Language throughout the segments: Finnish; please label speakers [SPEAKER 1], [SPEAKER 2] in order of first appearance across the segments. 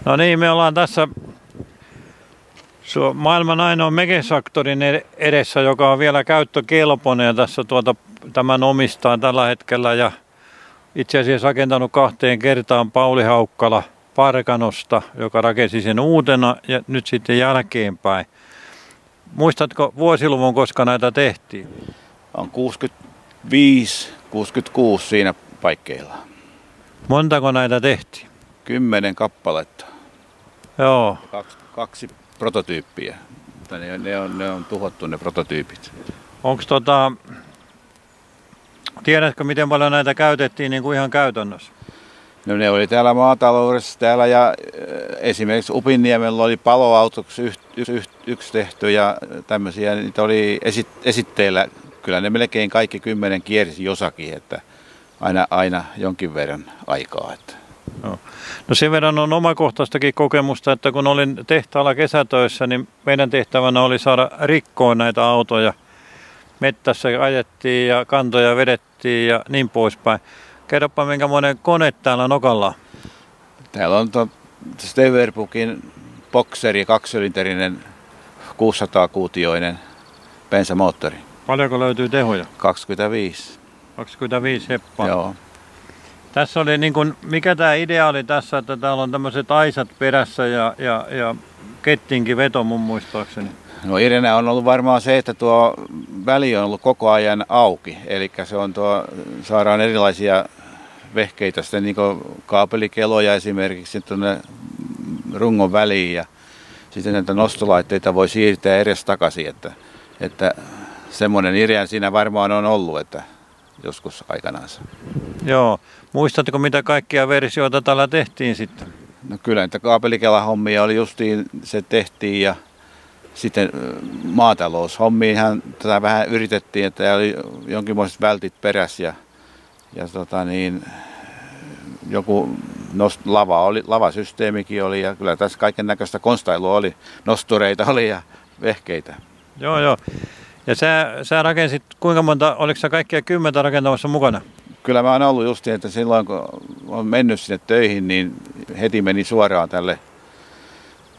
[SPEAKER 1] No niin, me ollaan tässä maailman ainoa Megesaktorin edessä, joka on vielä käyttökelpoinen, ja tässä tämän omistaa tällä hetkellä ja itse asiassa rakentanut 2 kertaan Pauli Haukkala Parkanosta, joka rakensi sen uutena ja nyt sitten jälkeenpäin. Muistatko vuosiluvun, koska näitä tehtiin?
[SPEAKER 2] On 65, 66 siinä paikkeilla.
[SPEAKER 1] Montako näitä tehtiin?
[SPEAKER 2] 10 kappaletta.
[SPEAKER 1] Joo.
[SPEAKER 2] Kaksi prototyyppiä. Ne on tuhottu ne prototyypit.
[SPEAKER 1] Onko tiedätkö miten paljon näitä käytettiin niin kuin ihan käytännössä?
[SPEAKER 2] No ne oli täällä maataloudessa täällä ja esimerkiksi Upinniemellä oli paloautoksi yksi tehty ja tämmöisiä, niitä oli esitteillä. Kyllä ne melkein kaikki 10 kiersi jossakin, että aina jonkin verran aikaa. Että.
[SPEAKER 1] No sen verran on omakohtaistakin kokemusta, että kun olin tehtaalla kesätöissä, niin meidän tehtävänä oli saada rikkoon näitä autoja. Mettässä ajettiin ja kantoja vedettiin ja niin poispäin. Kerropa, minkämoinen kone täällä nokalla.
[SPEAKER 2] Täällä on Steverpukin bokseri, 2-sylinterinen 600-kuutioinen bensamoottori.
[SPEAKER 1] Paljonko löytyy tehoja?
[SPEAKER 2] 25.
[SPEAKER 1] 25 heppaa.
[SPEAKER 2] Joo.
[SPEAKER 1] Tässä oli niin kuin, mikä tämä idea oli tässä, että täällä on tämmöiset aisat perässä ja kettinkin veto mun muistaakseni.
[SPEAKER 2] No ideana on ollut varmaan se, että tuo väli on ollut koko ajan auki. Eli se on saadaan erilaisia vehkeitä, sitten niin kuin kaapelikeloja esimerkiksi tuonne rungon väliin ja sitten näitä nostolaitteita voi siirtää edes takaisin. Että semmoinen idea siinä varmaan on ollut, että joskus aikanaan.
[SPEAKER 1] Joo. Muistatko mitä kaikkia versioita tällä tehtiin sitten?
[SPEAKER 2] No kyllä niitä kaapelikelahommia oli justiin, se tehtiin ja sitten maataloushommiinhan tätä vähän yritettiin, että oli jonkinlaiset vältit perässä ja joku lavasysteemikin oli ja kyllä tässä kaiken näköistä konstailua oli, nostureita oli ja vehkeitä.
[SPEAKER 1] Joo. Ja sä rakensit, kuinka monta, oliko sä kaikkia 10 rakentamassa mukana? Kyllä
[SPEAKER 2] mä oon ollut justiin, että silloin kun on mennyt sinne töihin, niin heti meni suoraan tälle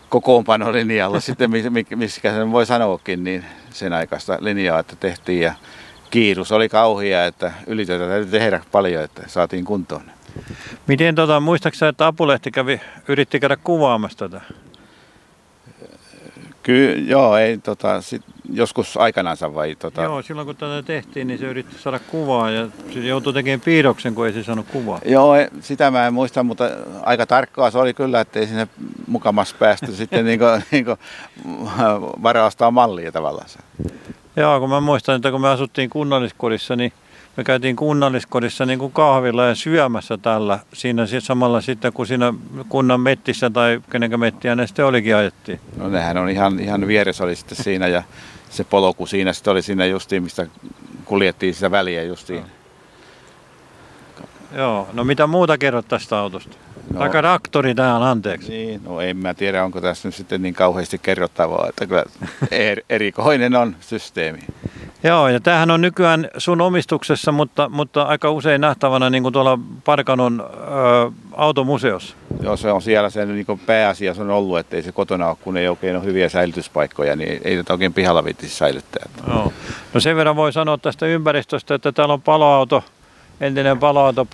[SPEAKER 2] kokoonpanolinjalla, sitten miskä sen voi sanoakin, niin sen aikaista linjaa, että tehtiin ja kiirus oli kauhia, että ylitöitä täytyy tehdä paljon, että saatiin kuntoon.
[SPEAKER 1] Miten muistaaksä, että Apulehti yritti käydä kuvaamassa tätä?
[SPEAKER 2] Kyllä, joo, ei joskus aikanaansa vai
[SPEAKER 1] Joo, silloin kun tätä tehtiin, niin se yritti saada kuvaa ja se joutui tekemään piirroksen, kun ei se saanut kuvaa.
[SPEAKER 2] Joo, sitä mä en muista, mutta aika tarkkaa se oli kyllä, että ei sinne mukamassa päästy sitten niin kuin varaustaa mallia tavallaan.
[SPEAKER 1] Joo, kun mä muistan, että kun me asuttiin kunnalliskodissa, niin me käytiin kunnalliskodissa niin kuin kahvilla ja syömässä tällä. Siinä samalla sitten, kun siinä kunnan mettissä tai kenenkä mettiä ne sitten olikin ajettiin.
[SPEAKER 2] No nehän on ihan vieressä oli sitten siinä ja se polku siinä sitten oli siinä justiin, mistä kuljettiin sitä väliä justiin.
[SPEAKER 1] Joo, no mitä muuta kerrot tästä autosta? Aika traktori täällä, anteeksi.
[SPEAKER 2] Niin, no en mä tiedä, onko tässä nyt sitten niin kauheasti kerrottavaa, että kyllä erikoinen on systeemi.
[SPEAKER 1] Joo, ja tämähän on nykyään sun omistuksessa, mutta aika usein nähtävänä niin kuin tuolla Parkanon automuseossa.
[SPEAKER 2] Joo, se on siellä se niin kuin pääasia on ollut, että ei se kotona ole, kun ei oikein ole hyviä säilytyspaikkoja, niin ei tätä oikein pihalla viittisi säilyttää.
[SPEAKER 1] Joo. No sen verran voi sanoa tästä ympäristöstä, että täällä on paloauto, entinen paloauto,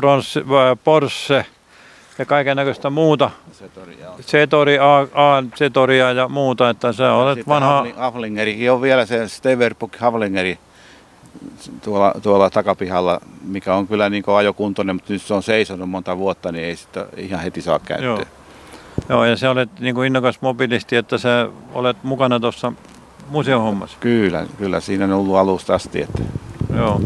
[SPEAKER 1] Porsche ja kaiken näköistä muuta. Setoria ja muuta, että sä olet vanha.
[SPEAKER 2] Haflingerikin on vielä se Steverbuk Haflingeri tuolla takapihalla, mikä on kyllä niin ajokuntoinen, mutta nyt se on seisonut monta vuotta, niin ei sitä ihan heti saa käyttää.
[SPEAKER 1] Joo, ja sä olet niin kuin innokas mobilisti, että sä olet mukana tuossa museohommassa.
[SPEAKER 2] Kyllä, siinä on ollut alusta asti. Että.
[SPEAKER 1] Joo.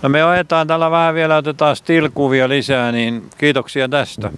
[SPEAKER 1] No me ajetaan tällä vähän vielä, otetaan still-kuvia lisää, niin kiitoksia tästä.